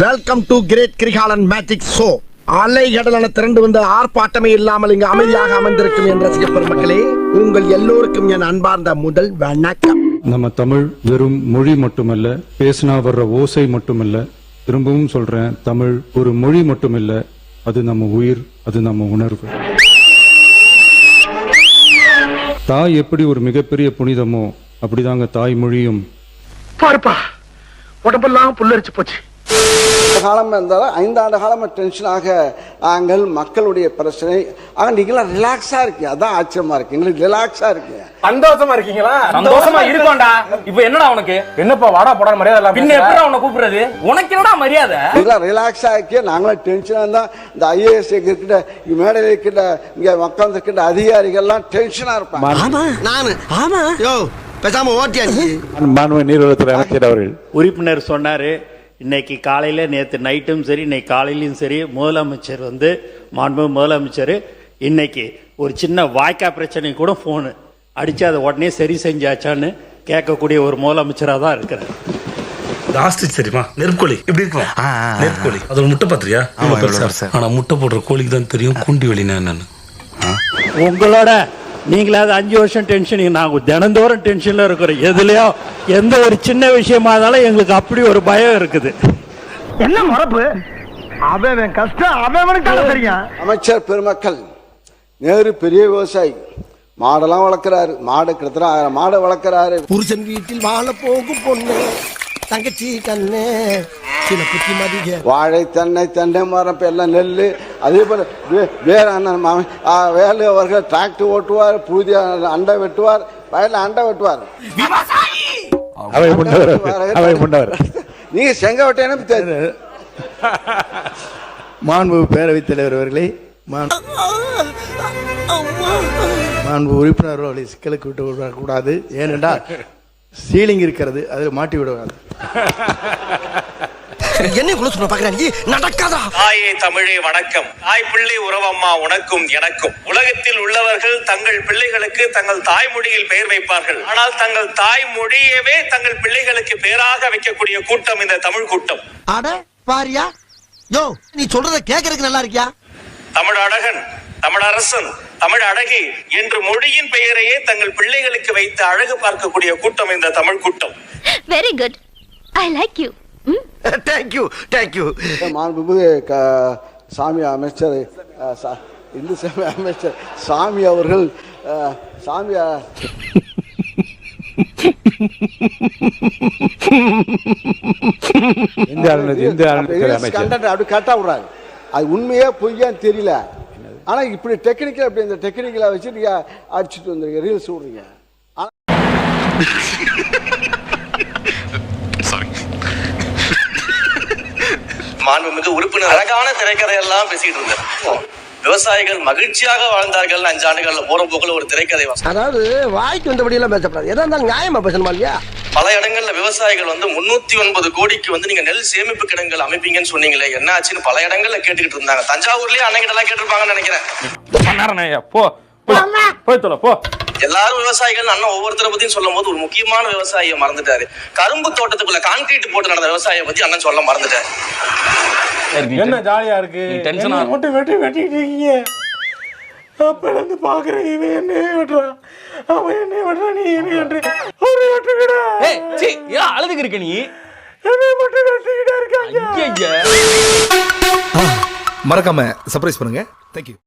Welcome to great Kirikalan magic show. அலைகடலான திரண்டு வந்து ஆர்ப்பாட்டமே இல்லாமல் இங்கு அமைதியாக அமர்ந்திருக்கும் என் ரசிக பெருமக்களே, உங்கள் எல்லோருக்கும் என் அன்பார்ந்த முதல் வணக்கம். நம்ம தமிழ் வெறும் மொழி மட்டுமல்ல, பேசினா வர்ற ஓசை மட்டுமல்ல. திரும்பவும் சொல்றேன், தமிழ் ஒரு மொழி மட்டுமில்ல, அது நம்ம உயிர், அது நம்ம உணர்வு. தாய் எப்படி ஒரு மிகப்பெரிய புனிதமோ அப்படிதாங்க தாய்மொழியும். பாருப்பா, உடம்பெல்லாம் புல்லரிச்சு போச்சு. காலம் இருந்தாலும் 5 ஆண்டு காலமாக டென்ஷனாக நாங்கள் மக்களுடைய பிரச்சனை. நீங்களாம் ரிலாக்ஸா இருக்கீங்க, அதான் ஆச்சரியமா இருக்கு. எங்களுக்கு ரிலாக்ஸா இருக்கு, சந்தோஷமா இருக்கீங்களா? சந்தோஷமா இருக்கோம்டா. இப்போ என்னடா உனக்கு? என்னப்பா வாடா போடா மரியாதை இல்ல. பின்ன எப்படா உன்னை கூப்பிடுறது? உனக்கு என்னடா மரியாதை? நீங்களாம் ரிலாக்ஸா இருக்கீங்க, நாங்களும் டென்ஷனா இருந்தா இந்த IAS இருக்கிட்ட மேடையில் இருக்கிட்ட இங்க மக்கள் இருக்கின்ற அதிகாரிகள்லாம் டென்ஷனா இருப்பாங்க. பேசாம ஓட்டியா நீர்வளத்துறை அமைச்சர் அவர்கள் உறுப்பினர் சொன்னாரு, இன்னைக்கு காலையில் நேற்று நைட்டும் சரி இன்னைக்கு காலையிலும் சரி முதலமைச்சர் மாண்பு முதலமைச்சர் இன்னைக்கு ஒரு சின்ன வாய்க்கா பிரச்சனை கூட ஃபோனு அடித்து அதை உடனே சரி செஞ்சாச்சான்னு கேட்கக்கூடிய ஒரு முதலமைச்சராக தான் இருக்கிறார். ஆஸ்ட்ரிச் தெரியுமா? நெற்கோழி எப்படி இருக்கும்? நெற்கோழி அது ஒரு முட்டை பாத்திரியா? ஆனா முட்டை போடுற கோழிக்கு தான் தெரியும் குண்டி வெளினா என்னன்னு. உங்களோட நீங்களாவது 5 வருஷம் டென்ஷன், நாங்கள் தினந்தோறும் டென்ஷன்ல இருக்கிறோம். எதுலையோ எந்த ஒரு சின்ன விஷயமா இருந்தாலும் எங்களுக்கு அப்படி ஒரு பயம் இருக்குது. என்ன மரப்பு? அவன் கஷ்டம் அவனுக்கு தெரியும். அமைச்சர் பெருமக்கள், நேரு பெரிய விவசாயி, மாடெல்லாம் வளர்க்கிறாரு. மாடு கிட்டத்தட்ட 1000 மாடை வளர்க்கிறாரு. புருஷன் வீட்டில் வாழ போகும் பொண்ணு தங்கச்சி கண்ணு சில புத்தி மதிக வாழை தென்னை மரம் எல்லாம் நெல். அதே போல வேற வேலை அவர்கள் டிராக்டர் ஓட்டுவார், புதிய அண்டை வெட்டுவார், வயலில் அண்டை வெட்டுவார். நீங்க செங்க வெட்ட மாண்பு பேரவைத் தலைவர் அவர்களே, மாண்பு உறுப்பினர் அவர்களை சிக்கலுக்கு விட்டு விடக்கூடாது. ஏனென்றால் சீலிங் இருக்கிறது, அதில் மாட்டி விடுவாங்க. என்ன சொல்ல பாக்குறாங்க? நடக்காதா? தாயே தமிழே வணக்கம். தாய் பிள்ளை உறவம்மா உனக்கும் எனக்கும். உலகத்தில் உள்ளவர்கள் தங்கள் பிள்ளைகளுக்கு தங்கள் தாய்மொழியில் பெயர் வைப்பார்கள். ஆனால் தங்கள் தாய்மொழியவே தங்கள் பிள்ளைகளுக்கு பெயராக வைக்கக்கூடிய கூட்டம் இந்த தமிழ் கூட்டம். அட பாரியா, யோ நீ சொல்றத கேட்கறதுக்கு நல்லா இருக்கியா? தமிழ் அழகன், தமிழ் அரசன், தமிழ் அழகி என்று மொழியின் பெயரையே தங்கள் பிள்ளைகளுக்கு வைத்து அழகு பார்க்கக்கூடிய கூட்டம் இந்த தமிழ் கூட்டம். Very good, I like you. Thank you. மாண்புமிகு சாமி அமைச்சர், இந்து சமய அமைச்சர் சாமி அவர்கள் அப்படி கரெக்டா விடுறாங்க. அது உண்மையே பொய்யான்னு தெரியல. ஆனா இப்படி டெக்னிக்கல், அப்படி இந்த டெக்னிக்கலா வச்சு நீங்க அடிச்சுட்டு வந்துருங்க, ரீல்ஸ் விடுறீங்க. மாண்புமிகு உறுப்பினர் அழகான திரைக்கதையெல்லாம் பேசிட்டு இருந்தார். விவசாயிகள் மகிழ்ச்சியாக வாழ்ந்தார்கள் 5 ஆண்டுகள்ல போற போக்குல ஒரு திரைக்கதை. அதாவது வாய்க்கு வந்தபடி எல்லாம் பேசப்படாது, எதா இருந்தாலும் நியாயமா பேசணுமா இல்லையா? பல இடங்கள்ல விவசாயிகள் 309 கோடிக்கு நீங்க நெல் சேமிப்பு கிடங்குகள் அமைப்பீங்கன்னு சொன்னீங்களே, என்ன ஆச்சுன்னு பல இடங்கள்ல கேட்டுக்கிட்டு இருந்தாங்க. தஞ்சாவூர்லயே அன்னைக்கிட்ட எல்லாம் கேட்டிருப்பாங்கன்னு நினைக்கிறேன். போ. எல்லாரும் விவசாயிகள் அண்ணன் ஒவ்வொருத்தரை பத்தியும் சொல்லும் போது ஒரு முக்கியமான விவசாயியை மறந்துட்டாரு. கரும்பு தோட்டத்துக்குள்ள கான்கிரீட் போட்டு நடந்த விவசாயியை பத்தி அண்ணன் சொல்ல மறந்துட்டாரு. என்ன ஜாலியா இருக்கு? டென்ஷனா மட்டும் வெட்டிட்டு இருக்கீங்க. அப்ப இருந்து பாக்குறேன், இவன் என்ன வெட்டுறான், அவன் என்ன வெட்டுறான், நீ என்ன வெட்டுற? ஒரு வெட்டுடா. ஏய் சீ, ஏன் அழுதுக்கு இருக்க நீ? என்ன மட்டும் வெட்டிட்டே இருக்காங்க. ஐயா, மறக்காம சர்ப்ரைஸ் பண்ணுங்க. Thank you.